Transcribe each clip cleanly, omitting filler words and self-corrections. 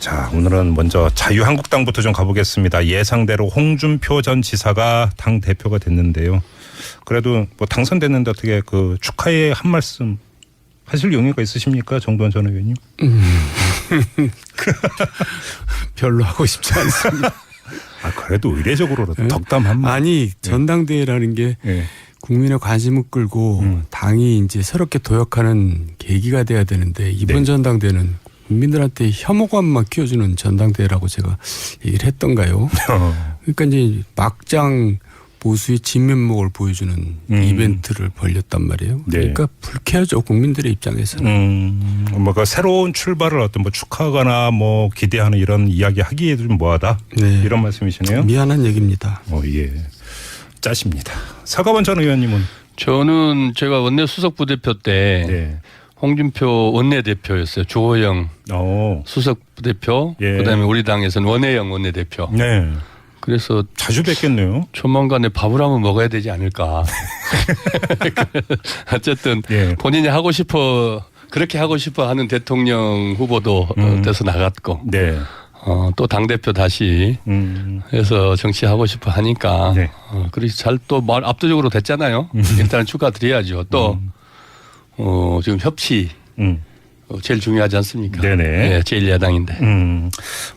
자, 오늘은 먼저 자유한국당부터 좀 가보겠습니다. 예상대로 홍준표 전 지사가 당 대표가 됐는데요. 그래도 뭐 당선됐는데 어떻게 그 축하의 한 말씀 하실 용의가 있으십니까, 정도원 전 의원님? 별로 하고 싶지 않습니다. 아, 그래도 의례적으로라도 덕담 한 말. 아니, 전당대회라는 게 국민의 관심을 끌고 당이 이제 새롭게 도약하는 계기가 돼야 되는데 이번 전당대회는 국민들한테 혐오감만 키워주는 전당대회라고 제가 얘기를 했던가요? 그러니까 이제 막장 보수의 진면목을 보여주는 이벤트를 벌였단 말이에요. 그러니까 불쾌하죠, 국민들의 입장에서는. 뭔가 새로운 출발을 어떤 뭐 축하하거나 뭐 기대하는 이런 이야기 하기에도 좀 뭐하다. 네. 이런 말씀이시네요. 미안한 얘기입니다. 예. 짜십니다. 사과반 전 의원님은? 저는 제가 원내 수석 부대표 때 홍준표 원내대표였어요. 주호영 수석 부대표. 그다음에 우리 당에서는 원혜영 원내대표. 네. 그래서 자주 뵙겠네요. 조만간에 밥을 한번 먹어야 되지 않을까. 어쨌든 본인이 하고 싶어 그렇게 하고 싶어 하는 대통령 후보도 돼서 나갔고 또 당대표 다시 해서 정치하고 싶어 하니까 그래서 잘 또 말 압도적으로 됐잖아요. 일단은 축하드려야죠. 또 지금 협치 제일 중요하지 않습니까? 네네. 제일 야당인데.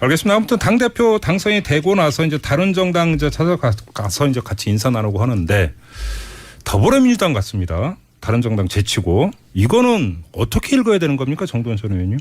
알겠습니다. 아무튼 당대표 당선이 되고 나서 이제 다른 정당 이제 찾아가서 이제 같이 인사 나누고 하는데 더불어민주당 같습니다. 다른 정당 제치고 이거는 어떻게 읽어야 되는 겁니까, 정도원 전 의원님?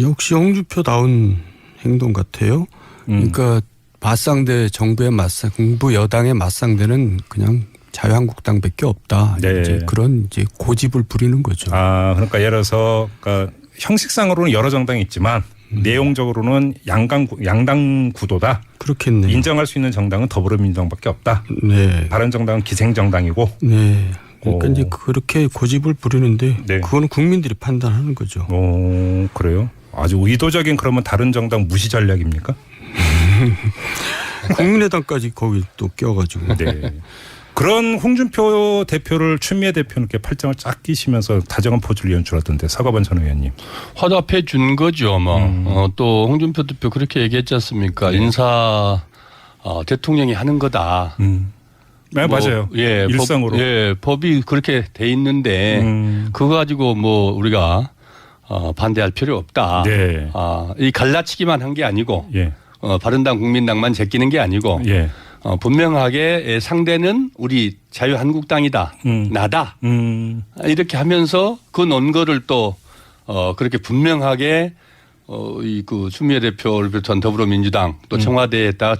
역시 홍준표다운 행동 같아요. 그러니까 맞상대 정부의 정부 여당의 맞상대는 그냥 자유한국당밖에 없다. 이제 그런 이제 고집을 부리는 거죠. 아, 그러니까 예를 들어서 그러니까 형식상으로는 여러 정당이 있지만 내용적으로는 양당 구도다. 그렇겠네요. 인정할 수 있는 정당은 더불어민주당밖에 없다. 네. 다른 정당은 기생정당이고. 네. 그러니까 이제 그렇게 고집을 부리는데 그거는 국민들이 판단하는 거죠. 오, 그래요? 아주 의도적인 그러면 다른 정당 무시 전략입니까? 국민의당까지 거기 또 껴가지고. 네. 그런 홍준표 대표를 추미애 대표는 이렇게 팔짱을 쫙 끼시면서 다정한 포즈를 연출하던데 사과반 전 의원님. 화답해 준 거죠. 또 홍준표 대표 그렇게 얘기했지 않습니까? 인사 대통령이 하는 거다. 네, 맞아요. 일상으로. 법이 그렇게 돼 있는데 그거 가지고 뭐 우리가 반대할 필요 없다. 이 갈라치기만 한 게 아니고 바른당 국민당만 제끼는 게 아니고 분명하게 상대는 우리 자유한국당이다. 나다. 이렇게 하면서 그 논거를 또 그렇게 분명하게 그 추미애 대표를 비롯한 더불어민주당 또 청와대에다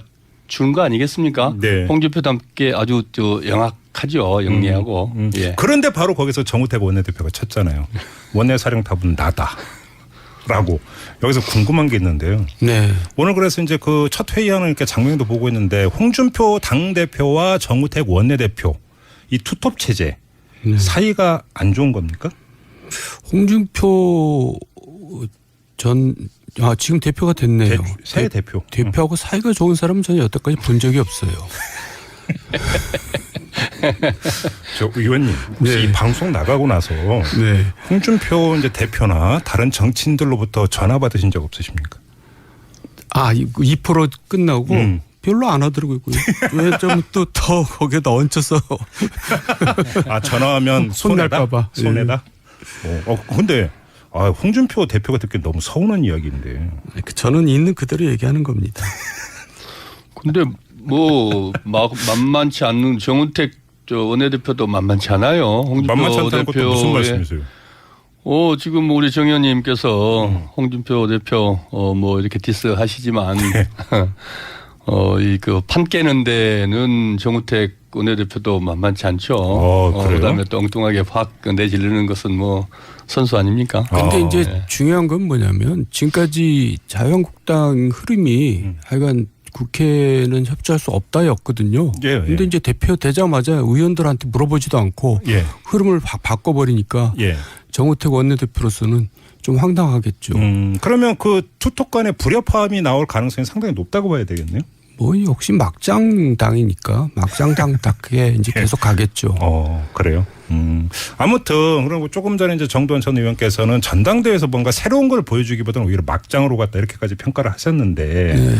준 거 아니겠습니까? 홍준표도 함께 아주 영악하죠. 영리하고. 그런데 바로 거기서 정우택 원내대표가 쳤잖아요. 원내사령탑은 나다. 라고. 여기서 궁금한 게 있는데요. 오늘 그래서 이제 그 첫 회의하는 이렇게 장면도 보고 있는데 홍준표 당대표와 정우택 원내대표 이 투톱 체제 사이가 안 좋은 겁니까? 홍준표 지금 대표가 됐네요. 새 대표. 대표하고 사이가 좋은 사람은 저는 여태까지 본 적이 없어요. 저 의원님 혹시 이 방송 나가고 나서 홍준표 이제 대표나 다른 정치인들로부터 전화 받으신 적 없으십니까? 2% 끝나고 별로 안 하더라고요. 왜 좀 또 더 거기에다 얹혀서 전화하면 손날까봐 손해다. 근데 홍준표 대표가 듣기 너무 서운한 이야기인데. 저는 있는 그대로 얘기하는 겁니다. 근데 만만치 않는 정우택 원내대표도 만만치 않아요. 홍준표 대표 무슨 말씀이세요? 지금 우리 정 의원님께서 홍준표 대표 이렇게 디스하시지만 그 판 깨는 데는 정우택 원내대표도 만만치 않죠. 그다음에 또 엉뚱하게 확 내지르는 것은 선수 아닙니까? 근데 이제 중요한 건 뭐냐면 지금까지 자유한국당 흐름이 하여간 국회는 협조할 수 없다였거든요. 그런데 이제 대표 되자마자 의원들한테 물어보지도 않고 흐름을 바꿔버리니까 정우택 원내대표로서는 좀 황당하겠죠. 그러면 그 투톱 간의 불협화음이 나올 가능성이 상당히 높다고 봐야 되겠네요. 뭐 역시 막장당이니까 막장당답게 이제 계속 가겠죠. 그래요. 아무튼 그리고 조금 전에 이제 정두환 전 의원께서는 전당대회에서 뭔가 새로운 걸 보여주기보다는 오히려 막장으로 갔다 이렇게까지 평가를 하셨는데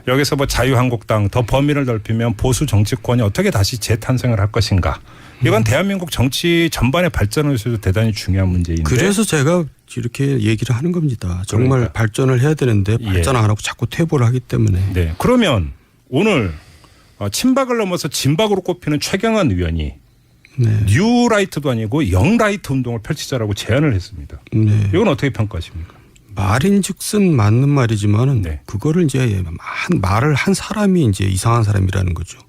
여기서 뭐 자유한국당 더 범위를 넓히면 보수 정치권이 어떻게 다시 재탄생을 할 것인가. 이건 대한민국 정치 전반의 발전을 위해서도 대단히 중요한 문제인데. 그래서 제가 이렇게 얘기를 하는 겁니다. 정말 그러니까. 발전을 해야 되는데 발전 안 하고 자꾸 퇴보를 하기 때문에. 네. 그러면 오늘 친박을 넘어서 진박으로 꼽히는 최경환 의원이 뉴라이트도 아니고 영라이트 운동을 펼치자라고 제안을 했습니다. 네. 이건 어떻게 평가하십니까? 말인즉슨 맞는 말이지만은 그거를 이제 말을 한 사람이 이제 이상한 사람이라는 거죠.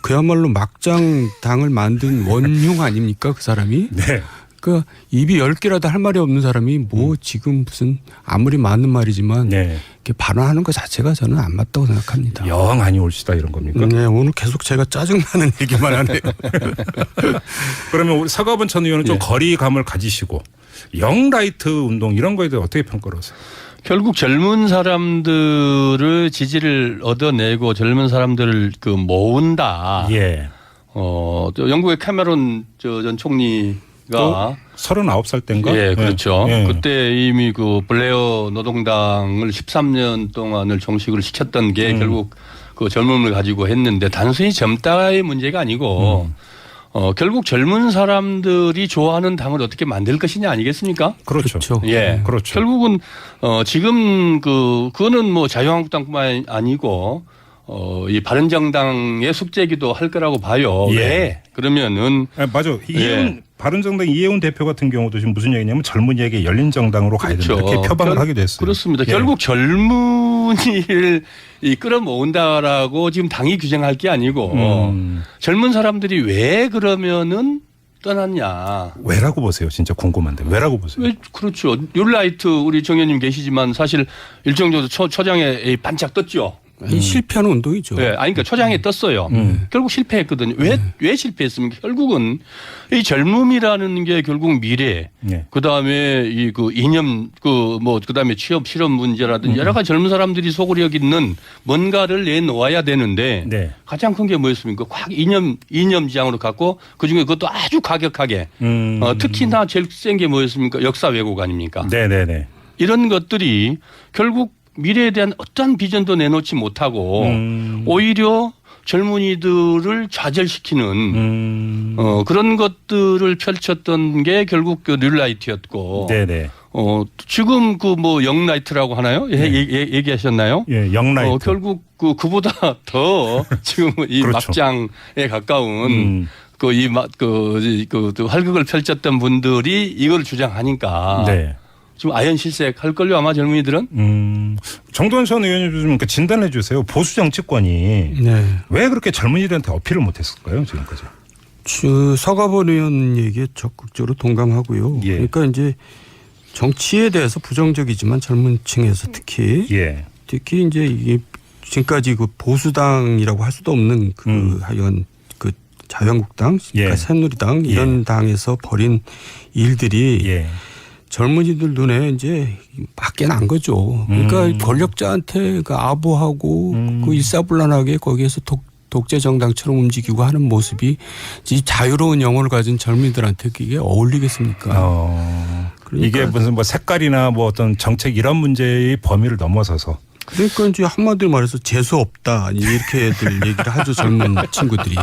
그야말로 막장 당을 만든 원흉 아닙니까 그 사람이? 네. 그 입이 10개라도 할 말이 없는 사람이 뭐 지금 무슨 아무리 맞는 말이지만 이렇게 발언하는 것 자체가 저는 안 맞다고 생각합니다. 영 아니 옳시다 이런 겁니까? 네. 오늘 계속 제가 짜증나는 얘기만 하네요. 그러면 우리 서가번 전 의원은 좀 거리감을 가지시고 영라이트 운동 이런 거에 대해 어떻게 평가를 하세요? 결국 젊은 사람들을 지지를 얻어내고 젊은 사람들을 그 모은다. 또 영국의 캐머런 전 총리가 39살 때인가? 예, 그렇죠. 그때 이미 그 블레어 노동당을 13년 동안을 종식을 시켰던 게 결국 그 젊음을 가지고 했는데 단순히 젊다의 문제가 아니고 결국 젊은 사람들이 좋아하는 당을 어떻게 만들 것이냐 아니겠습니까? 그렇죠. 예. 그렇죠. 결국은 지금 그거는 뭐 자유한국당뿐만 아니고 이 바른정당의 숙제기도 할 거라고 봐요. 왜? 그러면은 맞아. 바른정당 이해운 대표 같은 경우도 지금 무슨 얘기냐면 젊은이에게 열린 정당으로 가야 된다. 이렇게 표방을 하기도 했어요. 그렇습니다. 결국 젊은이를 끌어모은다라고 지금 당이 규정할 게 아니고 젊은 사람들이 왜 그러면은 떠났냐. 왜라고 보세요? 진짜 궁금한데. 왜라고 보세요? 그렇죠. 뉴라이트 우리 정 의원님 계시지만 사실 일정 정도 초장에 반짝 떴죠. 실패하는 운동이죠. 네, 그러니까 초장에 떴어요. 결국 실패했거든요. 왜 실패했습니까? 결국은 이 젊음이라는 게 결국 미래, 그 다음에 그 이념, 그 다음에 취업 실업 문제라든지 여러 가지 젊은 사람들이 속을 여기는 뭔가를 내놓아야 되는데 가장 큰 게 뭐였습니까? 이념지향으로 갖고 그 중에 그것도 아주 과격하게 특히나 제일 센 게 뭐였습니까? 역사 왜곡 아닙니까? 네네네. 이런 것들이 결국 미래에 대한 어떠한 비전도 내놓지 못하고 오히려 젊은이들을 좌절시키는 그런 것들을 펼쳤던 게 결국 그 뉴라이트였고 지금 그 뭐 영라이트라고 하나요? 얘기하셨나요? 예, 영라이트. 결국 그보다 더 지금 이 그렇죠. 막장에 가까운 활극을 펼쳤던 분들이 이걸 주장하니까. 지금 아연실색 할걸요 아마 젊은이들은. 정두환 전 의원님 좀 진단해 주세요. 보수 정치권이 왜 그렇게 젊은이들한테 어필을 못했을까요 지금까지? 서가번 의원 얘기에 적극적으로 동감하고요. 그러니까 이제 정치에 대해서 부정적이지만 젊은 층에서 특히 이제 이게 지금까지 그 보수당이라고 할 수도 없는 하여간 그 자유한국당, 그러니까 새누리당 이런 당에서 벌인 일들이. 젊은이들 눈에 이제 밖에 난 거죠. 그러니까 권력자한테 그 아부하고 그 일사불란하게 거기에서 독재 정당처럼 움직이고 하는 모습이 이 자유로운 영혼을 가진 젊은이들한테 그게 어울리겠습니까? 그러니까 이게 무슨 뭐 색깔이나 뭐 어떤 정책 이런 문제의 범위를 넘어서서. 그러니까 이제 한마디로 말해서 재수 없다 이렇게들 얘기를 하죠 젊은 친구들이.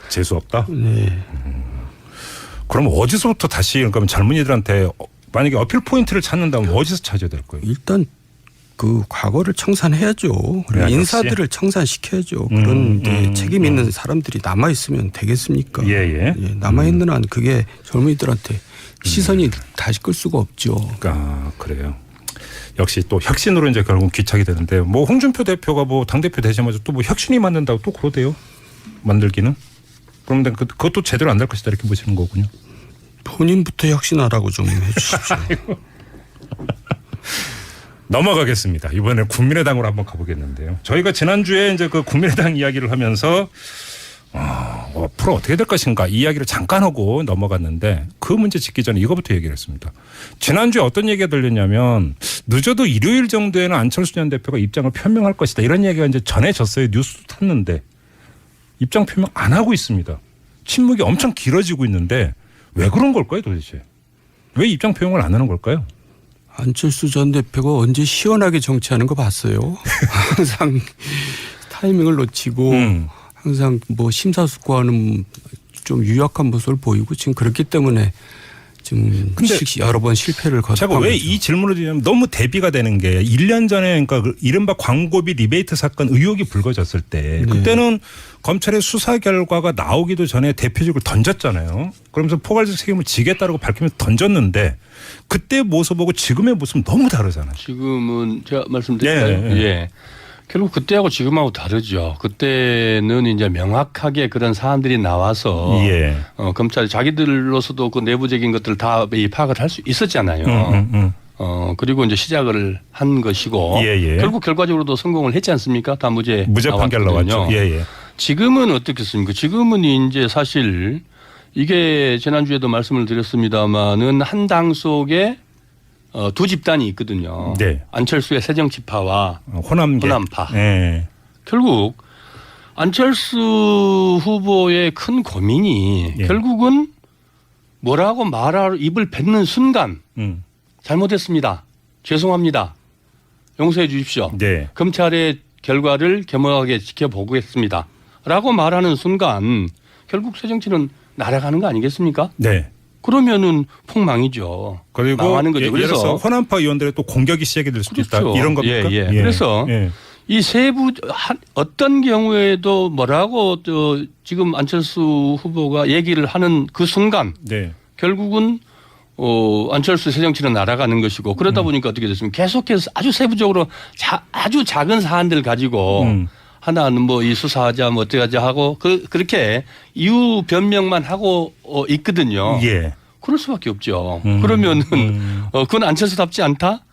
재수 없다? 네. 그럼 어디서부터 다시 그러니까 젊은이들한테 만약에 어필 포인트를 찾는다면 어디서 찾아야 될 거예요? 일단 그 과거를 청산해야죠. 인사들을 청산시켜야죠. 그런 게 책임 있는 사람들이 남아 있으면 되겠습니까? 남아 있는 한 그게 젊은이들한테 시선이 다시 끌 수가 없죠. 그래요. 역시 또 혁신으로 이제 결국 귀착이 되는데 뭐 홍준표 대표가 뭐 당대표 되자마자 또 뭐 혁신이 만든다고 또 그러대요. 만들기는. 그런데 그것도 제대로 안 될 것이다 이렇게 보시는 거군요. 본인부터 혁신하라고 좀 해주십시오. 넘어가겠습니다. 이번에 국민의당으로 한번 가보겠는데요. 저희가 지난주에 이제 그 국민의당 이야기를 하면서 앞으로 어떻게 될 것인가 이 이야기를 잠깐 하고 넘어갔는데 그 문제 짚기 전에 이거부터 얘기를 했습니다. 지난주에 어떤 얘기가 들렸냐면 늦어도 일요일 정도에는 안철수 전 대표가 입장을 표명할 것이다. 이런 얘기가 이제 전해졌어요. 뉴스 탔는데 입장 표명 안 하고 있습니다. 침묵이 엄청 길어지고 있는데 왜 그런 걸까요 도대체? 왜 입장 표명을 안 하는 걸까요? 안철수 전 대표가 언제 시원하게 정치하는 거 봤어요? 항상 타이밍을 놓치고 항상 뭐 심사숙고하는 좀 유약한 모습을 보이고 지금 그렇기 때문에 지금 여러 번 실패를 거듭한 제가 왜 이 질문을 드리냐면 너무 대비가 되는 게 1년 전에 그러니까 그 이른바 광고비 리베이트 사건 의혹이 불거졌을 때 그때는 검찰의 수사 결과가 나오기도 전에 대표직을 던졌잖아요. 그러면서 포괄적 책임을 지겠다라고 밝히면서 던졌는데 그때 모습하고 지금의 모습은 너무 다르잖아요. 지금은 제가 말씀드릴까요? 예. 결국 그때하고 지금하고 다르죠. 그때는 이제 명확하게 그런 사안들이 나와서 검찰이 자기들로서도 그 내부적인 것들을 다 파악을 할 수 있었잖아요. 그리고 이제 시작을 한 것이고 결국 결과적으로도 성공을 했지 않습니까? 다 무죄 판결 나왔죠. 지금은 어떻겠습니까? 지금은 이제 사실 이게 지난주에도 말씀을 드렸습니다마는 한 당 속에 두 집단이 있거든요. 네. 안철수의 새정치파와 호남파. 네. 결국 안철수 후보의 큰 고민이 결국은 뭐라고 말하러 입을 뱉는 순간 잘못했습니다. 죄송합니다. 용서해 주십시오. 네. 검찰의 결과를 겸허하게 지켜보겠습니다. 라고 말하는 순간 결국 새정치는 날아가는 거 아니겠습니까? 네. 그러면은 폭망이죠. 그리고 망하는 거죠. 그래서 호남파 의원들의 또 공격이 시작이 될 수도 있다. 이런 겁니까? 그래서 이 세부 어떤 경우에도 뭐라고 지금 안철수 후보가 얘기를 하는 그 순간 결국은 안철수 새정치는 날아가는 것이고 그러다 보니까 어떻게 됐습니까? 계속해서 아주 세부적으로 아주 작은 사안들 가지고 하나는 뭐 이 수사하자 뭐 어떻게 하자 하고 그렇게 이유 변명만 하고 있거든요. 그럴 수밖에 없죠. 그러면은 그건 안철수답지 않다?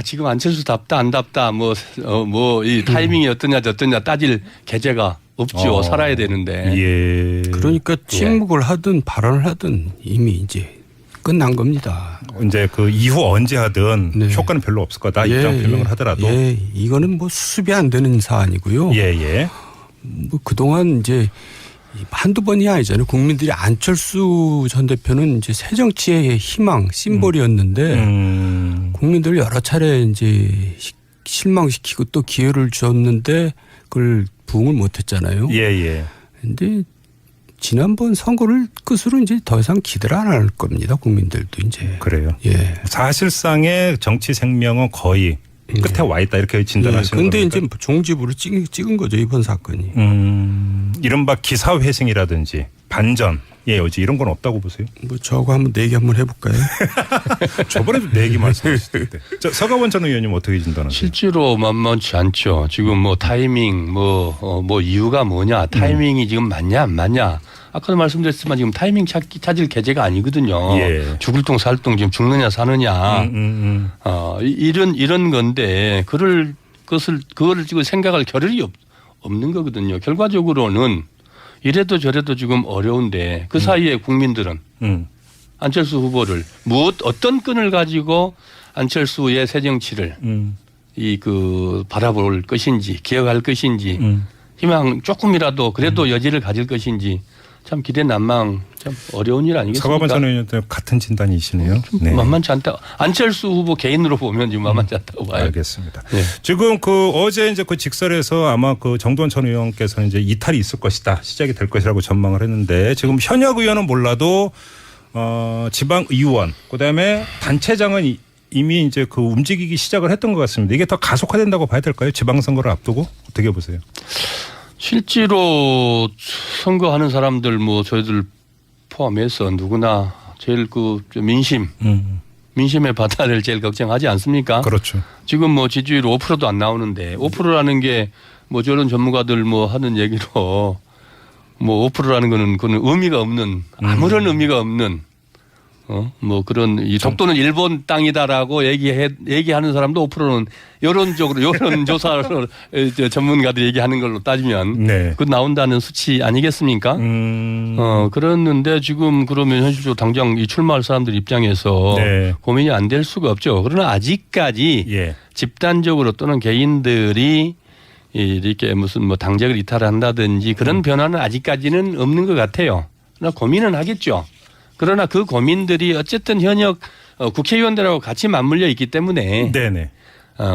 지금 안철수답다 안답다 뭐 이 타이밍이 어떠냐 저떠냐 따질 계제가 없죠. 살아야 되는데. 그러니까 침묵을 하든 발언을 하든 이미 이제 끝난 겁니다. 이제 그 이후 언제 하든 효과는 별로 없을 거다. 입장 표명을 하더라도. 이거는 뭐 수습이 안 되는 사안이고요. 뭐 그동안 이제 한두 번이 아니잖아요. 국민들이 안철수 전 대표는 이제 새정치의 희망, 심볼이었는데 국민들 여러 차례 이제 실망시키고 또 기회를 줬는데 그걸 부응을 못 했잖아요. 그런데 지난번 선거를 끝으로 이제 더 이상 기대를 안 할 겁니다. 국민들도 이제. 그래요. 사실상의 정치 생명은 거의 끝에 와 있다 이렇게 진단하시는 겁니까? 그런데 이제 종지부를 찍은 거죠. 이번 사건이. 이른바 기사회생이라든지 반전의 여지 이런 건 없다고 보세요? 뭐 저거 한번 내기 한번 해볼까요? 저번에도 내기 말씀하셨을 때. 서가원 전 의원님 어떻게 진단하세요? 실제로 만만치 않죠. 지금 뭐 타이밍 뭐 이유가 뭐냐 타이밍이 지금 맞냐 안 맞냐. 아까도 말씀드렸지만 지금 타이밍 찾을 계제가 아니거든요. 죽을 똥 살 똥 지금 죽느냐 사느냐. 이런 건데 그거를 지금 생각할 겨를이 없는 거거든요. 결과적으로는 이래도 저래도 지금 어려운데 그 사이에 국민들은 안철수 후보를 어떤 끈을 가지고 안철수의 새정치를 바라볼 것인지 기억할 것인지 희망 조금이라도 그래도 여지를 가질 것인지 참 기대 난망 참 어려운 일 아니겠습니까? 서가번 전 의원님 같은 진단이시네요. 만만치 않다. 안철수 후보 개인으로 보면 지금 만만치 않다고 봐요. 알겠습니다. 지금 어제 이제 그 직설에서 아마 그 정두원 전 의원께서는 이제 이탈이 있을 것이다, 시작이 될 것이라고 전망을 했는데 지금 현역 의원은 몰라도 지방 의원 그다음에 단체장은 이미 이제 그 움직이기 시작을 했던 것 같습니다. 이게 더 가속화된다고 봐야 될까요? 지방선거를 앞두고 어떻게 보세요? 실제로 선거하는 사람들 뭐 저희들 포함해서 누구나 제일 민심의 바다를 제일 걱정하지 않습니까? 그렇죠. 지금 뭐 지지율 5%도 안 나오는데 5%라는 게 뭐 저런 전문가들 뭐 하는 얘기로 뭐 5%라는 거는 그건 의미가 없는 아무런 의미가 없는 뭐 그런 이 독도는 일본 땅이다라고 얘기하는 사람도 5%는 여론조사를 전문가들이 얘기하는 걸로 따지면 네. 그 나온다는 수치 아니겠습니까? 그랬는데 지금 그러면 현실적으로 당장 이 출마할 사람들 입장에서 네. 고민이 안 될 수가 없죠. 그러나 아직까지 예. 집단적으로 또는 개인들이 이렇게 무슨 뭐 당적을 이탈한다든지 그런 변화는 아직까지는 없는 것 같아요. 그러나 고민은 하겠죠. 그러나 그 고민들이 어쨌든 현역 국회의원들하고 같이 맞물려 있기 때문에 네네.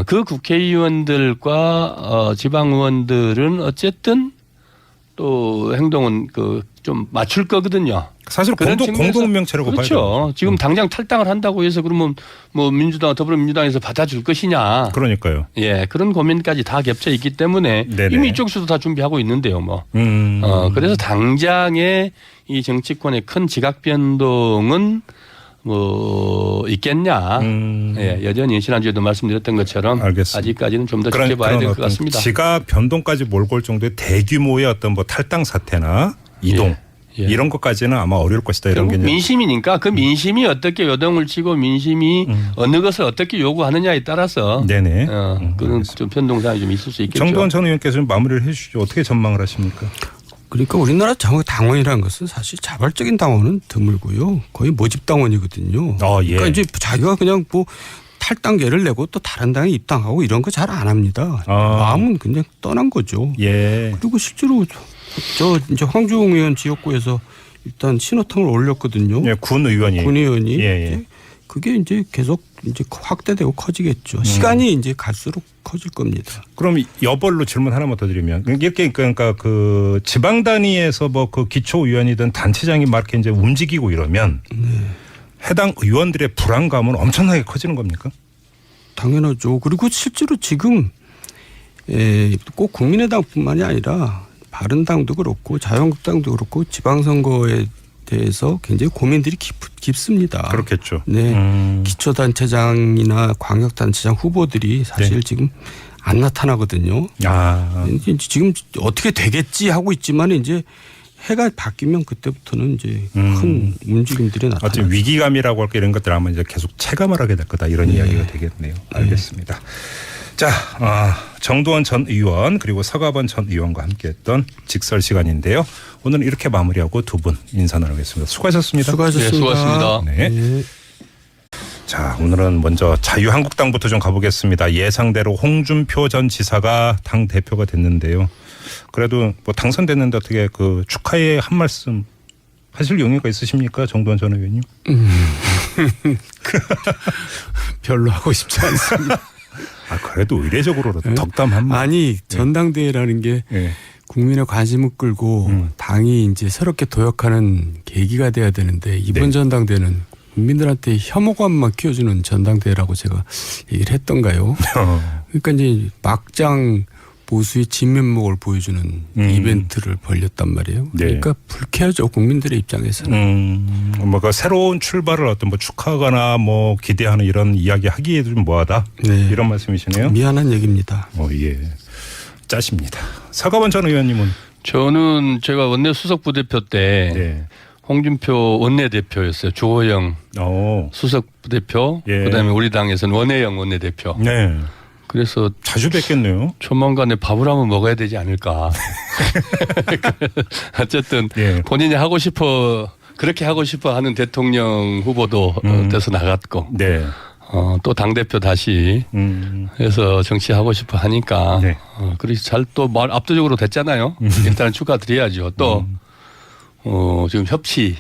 그 국회의원들과 지방의원들은 어쨌든 또 행동은 좀 맞출 거거든요. 사실 공동명체라고 봐요. 그렇죠. 지금 당장 탈당을 한다고 해서 그러면 뭐 더불어민주당에서 받아줄 것이냐. 그러니까요. 예, 그런 고민까지 다 겹쳐 있기 때문에 네네. 이미 이쪽에서도 다 준비하고 있는데요, 뭐. 그래서 당장의 이 정치권의 큰 지각 변동은 뭐 있겠냐. 예, 여전히 지난주에도 말씀드렸던 것처럼 알겠습니다. 아직까지는 좀 더 지켜봐야 될 것 같습니다. 지각 변동까지 몰고 올 정도의 대규모의 어떤 뭐 탈당 사태나 이동 예. 이런 것까지는 아마 어려울 것이다 이런 게 민심이니까 그 민심이 어떻게 요동을 치고 민심이 어느 것을 어떻게 요구하느냐에 따라서 네네. 그런 좀 변동사항이 좀 있을 수 있겠죠. 정도원 전 의원께서 좀 마무리를 해 주시죠. 어떻게 전망을 하십니까? 그러니까 우리나라 당원이라는 것은 사실 자발적인 당원은 드물고요. 거의 모집 당원이거든요. 예. 그러니까 이제 자기가 그냥 뭐 탈당계를 내고 또 다른 당에 입당하고 이런 거 잘 안 합니다. 마음은 그냥 떠난 거죠. 예. 그리고 실제로 이제 황주홍 의원 지역구에서 일단 신호탄을 올렸거든요. 예, 군 의원이. 예. 그게 이제 계속 이제 확대되고 커지겠죠. 시간이 이제 갈수록 커질 겁니다. 그럼 여벌로 질문 하나만 더 드리면 이렇게 그러니까 그 지방 단위에서 뭐 그 기초 의원이든 단체장이 막 이렇게 이제 움직이고 이러면 해당 의원들의 불안감은 엄청나게 커지는 겁니까? 당연하죠. 그리고 실제로 지금 꼭 국민의당뿐만이 아니라 바른당도 그렇고 자유한국당도 그렇고 지방선거에 대해서 굉장히 고민들이 깊습니다. 그렇겠죠. 네, 기초단체장이나 광역단체장 후보들이 사실 네. 지금 안 나타나거든요. 이제 지금 어떻게 되겠지 하고 있지만 이제 해가 바뀌면 그때부터는 이제 큰 움직임들이 나타나죠. 어쨌든 위기감이라고 할까 이런 것들 아마 이제 계속 체감을 하게 될 거다 이런 이야기가 되겠네요. 알겠습니다. 자, 정도원 전 의원 그리고 서가번 전 의원과 함께했던 직설 시간인데요. 오늘 이렇게 마무리하고 두 분 인사 나누겠습니다. 수고하셨습니다. 수고하셨습니다. 네, 수고하셨습니다. 네. 자, 오늘은 먼저 자유한국당부터 좀 가보겠습니다. 예상대로 홍준표 전 지사가 당 대표가 됐는데요. 그래도 뭐 당선됐는데 어떻게 그 축하의 한 말씀 하실 용의가 있으십니까, 정도원 전 의원님? 별로 하고 싶지 않습니다. 그래도 의례적으로라도 덕담 한 말. 아니 전당대회라는 게 국민의 관심을 끌고 당이 이제 새롭게 도약하는 계기가 돼야 되는데 이번 전당대회는 국민들한테 혐오감만 키워주는 전당대회라고 제가 얘기를 했던가요? 그러니까 이제 막장 보수의 진면목을 보여주는 이벤트를 벌였단 말이에요. 그러니까 불쾌하죠 국민들의 입장에서는. 뭔가 새로운 출발을 어떤 뭐 축하하거나 뭐 기대하는 이런 이야기 하기에도 좀 뭐하다. 이런 말씀이시네요. 미안한 얘기입니다. 예. 짜십니다. 서가번 전 의원님은? 저는 제가 원내 수석 부대표 때 홍준표 원내대표였어요. 주호영 수석 부대표. 그다음에 우리 당에서는 원혜영 원내대표. 네. 그래서 자주 뵙겠네요. 조만간에 밥을 한번 먹어야 되지 않을까. 어쨌든 본인이 하고 싶어 그렇게 하고 싶어 하는 대통령 후보도 돼서 나갔고 또 당대표 다시 해서 정치하고 싶어 하니까 그래서 잘 또 말 압도적으로 됐잖아요. 일단은 축하드려야죠. 또 지금 협치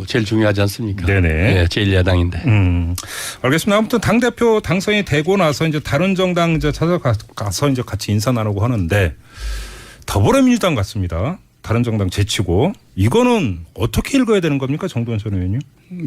제일 중요하지 않습니까? 네, 제1야당인데. 알겠습니다. 아무튼 당대표 당선이 되고 나서 이제 다른 정당 이제 찾아가서 이제 같이 인사 나누고 하는데 더불어민주당 같습니다. 다른 정당 제치고 이거는 어떻게 읽어야 되는 겁니까? 정도원 전 의원님?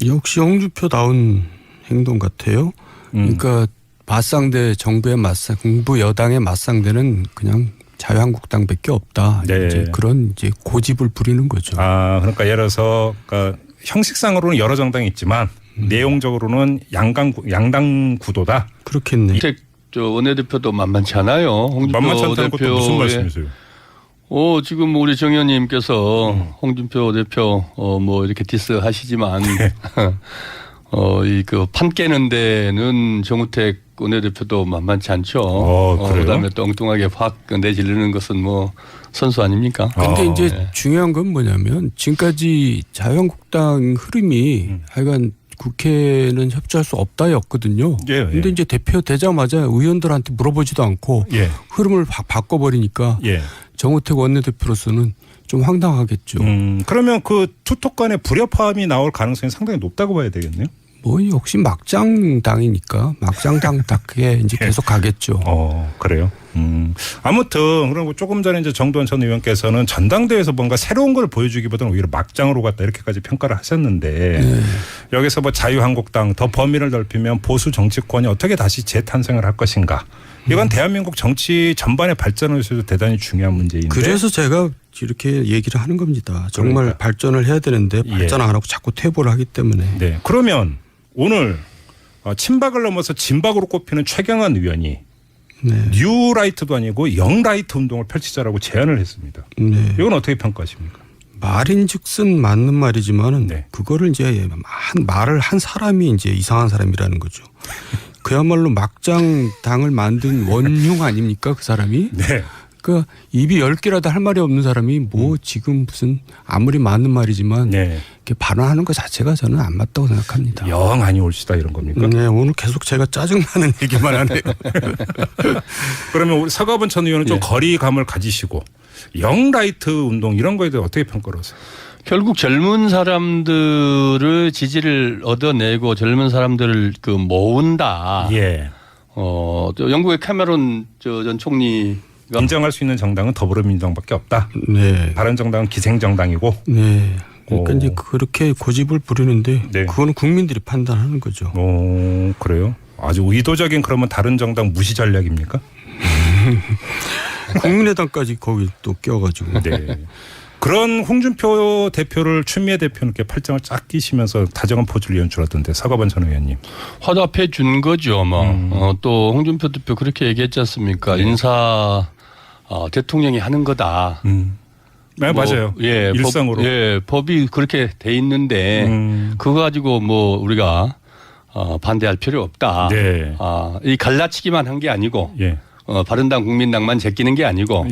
역시 홍준표다운 행동 같아요. 그러니까 맞상대 정부의 정부 여당의 맞상대는 그냥 자유한국당밖에 없다. 이제 그런 이제 고집을 부리는 거죠. 그러니까 예를 들어서 그러니까 형식상으로는 여러 정당이 있지만 내용적으로는 양당 구도다. 그렇겠네. 저 원내대표도 만만치 않아요. 홍준표 만만치 않다는 것도 무슨 말씀이세요? 지금 우리 정 의원님께서 홍준표 대표 뭐 이렇게 디스 하시지만 이 그 판 깨는 데는 정우택 원내대표도 만만치 않죠. 그다음에 또 엉뚱하게 확 내지르는 것은 뭐 선수 아닙니까? 근데 이제 중요한 건 뭐냐면 지금까지 자유한국당 흐름이 하여간 국회는 협조할 수 없다였거든요. 근데 이제 대표 되자마자 의원들한테 물어보지도 않고 흐름을 바꿔버리니까 정우택 원내대표로서는 좀 황당하겠죠. 그러면 그 투톱 간의 불협화음이 나올 가능성이 상당히 높다고 봐야 되겠네요. 뭐 역시 막장당이니까 막장당답게 이제 계속 가겠죠. 그래요. 아무튼 그리고 조금 전에 이제 정두환 전 의원께서는 전당대회에서 뭔가 새로운 걸 보여주기보다는 오히려 막장으로 갔다 이렇게까지 평가를 하셨는데 여기서 뭐 자유한국당 더 범위를 넓히면 보수 정치권이 어떻게 다시 재탄생을 할 것인가. 이건 대한민국 정치 전반의 발전을 위해서도 대단히 중요한 문제인데. 그래서 제가 이렇게 얘기를 하는 겁니다. 정말 발전을 해야 되는데 발전 안 하고 자꾸 퇴보를 하기 때문에. 네. 그러면 오늘 친박을 넘어서 진박으로 꼽히는 최경환 의원이 뉴라이트도 아니고 영라이트 운동을 펼치자라고 제안을 했습니다. 이건 어떻게 평가하십니까? 말인즉슨 맞는 말이지만은 그거를 이제 말을 한 사람이 이제 이상한 사람이라는 거죠. 그야말로 막장 당을 만든 원흉 아닙니까 그 사람이? 그 입이 10개라도 할 말이 없는 사람이 뭐 지금 무슨 아무리 맞는 말이지만 이렇게 발언하는 것 자체가 저는 안 맞다고 생각합니다. 영 아니 옳시다 이런 겁니까? 네, 오늘 계속 제가 짜증나는 얘기만 하네요. 그러면 우리 서가번 전 의원은 좀 거리감을 가지시고 영라이트 운동 이런 거에 대해 어떻게 평가를 하세요? 결국 젊은 사람들을 지지를 얻어내고 젊은 사람들을 그 모은다. 또 영국의 캐머런 전 총리 인정할 수 있는 정당은 더불어민주당밖에 없다. 바른정당은 기생정당이고. 그러니까 이제 그렇게 고집을 부리는데 그거는 국민들이 판단하는 거죠. 그래요? 아주 의도적인 그러면 다른 정당 무시 전략입니까? 국민의당까지 거기 또 껴가지고. 그런 홍준표 대표를 추미애 대표는 이렇게 팔짱을 쫙 끼시면서 다정한 포즈를 연출하던데 서가번 전 의원님. 화답해 준 거죠. 또 홍준표 대표 그렇게 얘기했지 않습니까? 인사 대통령이 하는 거다. 네, 맞아요. 일상으로. 법이 그렇게 돼 있는데 그거 가지고 뭐 우리가 반대할 필요 없다. 이 갈라치기만 한 게 아니고 바른당 국민당만 제끼는 게 아니고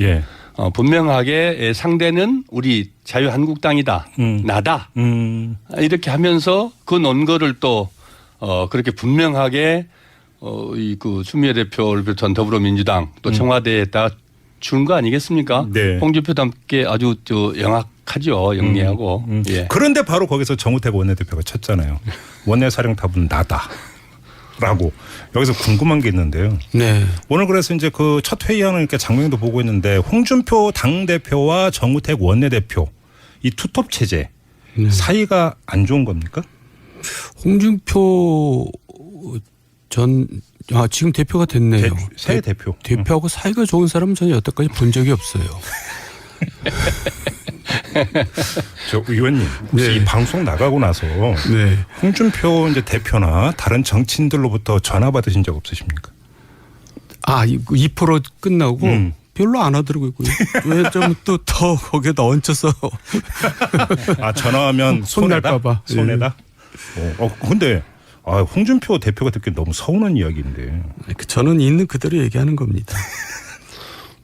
분명하게 상대는 우리 자유한국당이다. 나다. 이렇게 하면서 그 논거를 또 그렇게 분명하게 그 추미애 대표를 비롯한 더불어민주당 또 청와대에다 준 거 아니겠습니까? 홍준표도 함께 아주 영악하죠. 영리하고. 그런데 바로 거기서 정우택 원내대표가 쳤잖아요. 원내사령탑은 나다라고. 여기서 궁금한 게 있는데요. 오늘 그래서 이제 그 첫 회의하는 이렇게 장면도 보고 있는데 홍준표 당대표와 정우택 원내대표 이 투톱 체제 사이가 안 좋은 겁니까? 홍준표 지금 대표가 됐네요. 새 대표. 대표하고 사이가 좋은 사람은 저는 여태까지 본 적이 없어요. 저 의원님 혹시 이 방송 나가고 나서 홍준표 이제 대표나 다른 정치인들로부터 전화 받으신 적 없으십니까? 2% 끝나고 별로 안 하더라고요. 왜 좀 또 더 거기에다 얹혀서 전화하면 손해다? 손해다? 근데 홍준표 대표가 듣기엔 너무 서운한 이야기인데. 저는 있는 그대로 얘기하는 겁니다.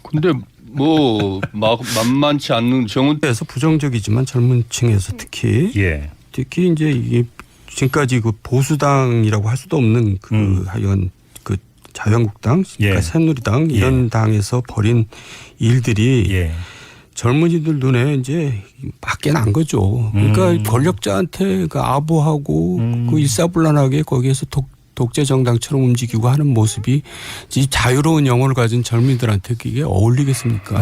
근데 뭐 만만치 않는 정은에서 부정적이지만 젊은 층에서 특히 이제 이게 지금까지 그 보수당이라고 할 수도 없는 하여간 그 자유한국당, 그러니까 새누리당 이런 당에서 벌인 일들이 젊은이들 눈에 이제 맞게 난 거죠. 그러니까 권력자한테 그 아부하고 그 일사불란하게 거기에서 독재 정당처럼 움직이고 하는 모습이 이 자유로운 영혼을 가진 젊은이들한테 그게 어울리겠습니까?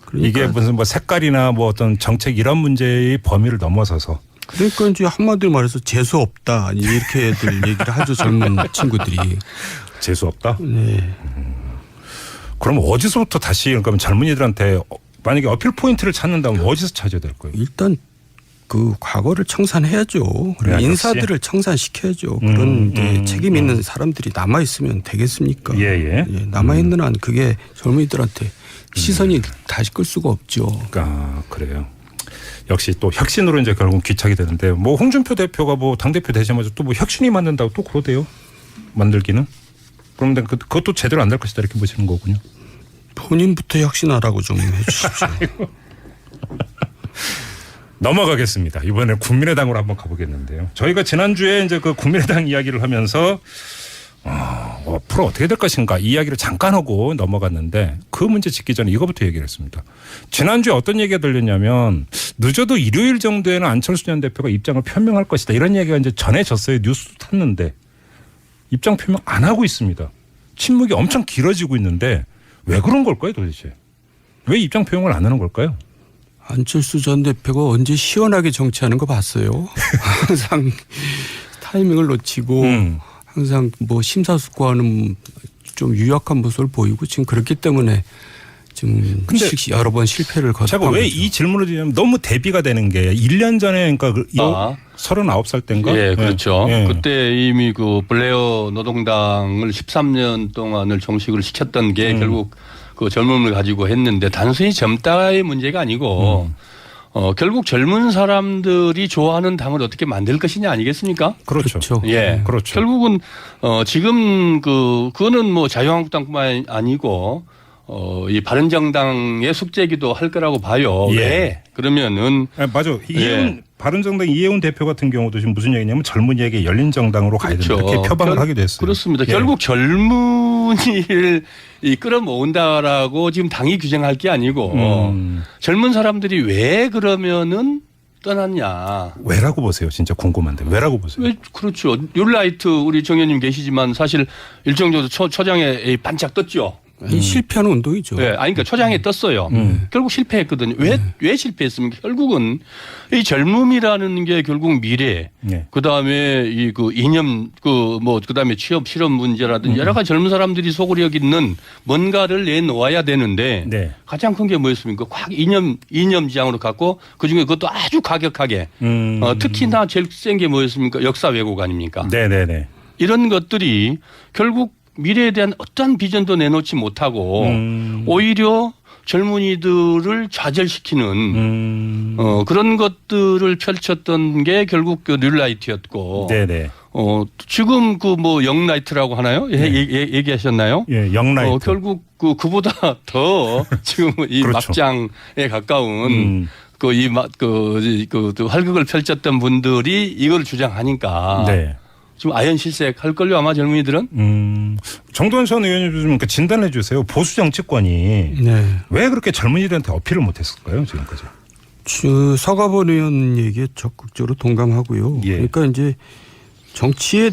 그러니까 이게 무슨 뭐 색깔이나 뭐 어떤 정책 이런 문제의 범위를 넘어서서. 그러니까 이제 한마디로 말해서 재수 없다 이렇게들 얘기를 하죠. 젊은 친구들이. 재수 없다? 그럼 어디서부터 다시 그러니까 젊은이들한테 만약에 어필 포인트를 찾는다면 어디서 찾아야 될 거예요? 일단 그 과거를 청산해야죠. 인사들을 청산시켜야죠. 그런 책임 있는 사람들이 남아 있으면 되겠습니까? 남아 있는 한 그게 젊은이들한테 시선이 다시 끌 수가 없죠. 아, 그래요. 역시 또 혁신으로 이제 결국 귀착이 되는데 뭐 홍준표 대표가 뭐 당대표 되자마자 또 뭐 혁신이 만든다고 또 그러대요. 만들기는. 그런데 그것도 제대로 안 될 것이다 이렇게 보시는 거군요. 본인부터 혁신하라고 좀 해주십시오. 넘어가겠습니다. 이번에 국민의당으로 한번 가보겠는데요. 저희가 지난주에 이제 그 국민의당 이야기를 하면서 앞으로 어떻게 될 것인가 이 이야기를 잠깐 하고 넘어갔는데 그 문제 짚기 전에 이거부터 얘기를 했습니다. 지난주에 어떤 얘기가 들렸냐면 늦어도 일요일 정도에는 안철수 전 대표가 입장을 표명할 것이다. 이런 얘기가 이제 전해졌어요. 뉴스도 탔는데 입장 표명 안 하고 있습니다. 침묵이 엄청 길어지고 있는데 왜 그런 걸까요 도대체? 왜 입장 표명을 안 하는 걸까요? 안철수 전 대표가 언제 시원하게 정치하는 거 봤어요? 항상 타이밍을 놓치고 항상 뭐 심사숙고하는 좀 유약한 모습을 보이고 지금 그렇기 때문에 지금 여러 번 실패를 거듭하고 제가 왜 이 질문을 드리냐면 너무 대비가 되는 게 1년 전에 그러니까 39살 때인가? 예, 그렇죠. 예. 그때 이미 그 블레어 노동당을 13년 동안을 종식을 시켰던 게 결국 그 젊음을 가지고 했는데 단순히 젊다의 문제가 아니고 결국 젊은 사람들이 좋아하는 당을 어떻게 만들 것이냐 아니겠습니까? 그렇죠. 예. 그렇죠. 결국은 지금 그거는 뭐 자유한국당뿐만 아니고 이 바른정당의 숙제기도 할 거라고 봐요. 예. 왜? 그러면은 맞아. 바른정당 이해운 대표 같은 경우도 지금 무슨 얘기냐면 젊은이에게 열린 정당으로 가야 된다. 그렇죠. 이렇게 표방을 하게 됐어요. 그렇습니다. 예. 결국 젊은이를 끌어모은다라고 지금 당이 규정할 게 아니고 젊은 사람들이 왜 그러면은 떠났냐. 왜라고 보세요? 진짜 궁금한데. 왜라고 보세요? 왜 그렇죠. 율라이트 우리 정 의원님 계시지만 사실 일정 정도 초장에 반짝 떴죠. 실패하는 운동이죠. 네, 아니 그러니까 초장에 떴어요. 결국 실패했거든요. 왜 실패했습니까? 결국은 이 젊음이라는 게 결국 미래, 그다음에 이 그 이념 그다음에 취업 실업 문제라든지 여러 가지 젊은 사람들이 속을 여기는 뭔가를 내놓아야 되는데 가장 큰 게 뭐였습니까? 이념 지향으로 갖고 그중에 그것도 아주 과격하게 특히나 제일 센 게 뭐였습니까? 역사 왜곡 아닙니까? 네네네. 이런 것들이 결국 미래에 대한 어떠한 비전도 내놓지 못하고 오히려 젊은이들을 좌절시키는 그런 것들을 펼쳤던 게 결국 그 뉴라이트였고 지금 그 뭐 영라이트라고 하나요? 얘기하셨나요? 예, 영라이트. 결국 그보다 더 지금 이 그렇죠. 막장에 가까운 활극을 펼쳤던 분들이 이걸 주장하니까 지금 아연실색 할 걸요 아마 젊은이들은. 정도원 전 의원님 좀 진단해 주세요. 보수 정치권이 왜 그렇게 젊은이들한테 어필을 못했을까요 지금까지? 서가번 의원 얘기에 적극적으로 동감하고요. 그러니까 이제 정치에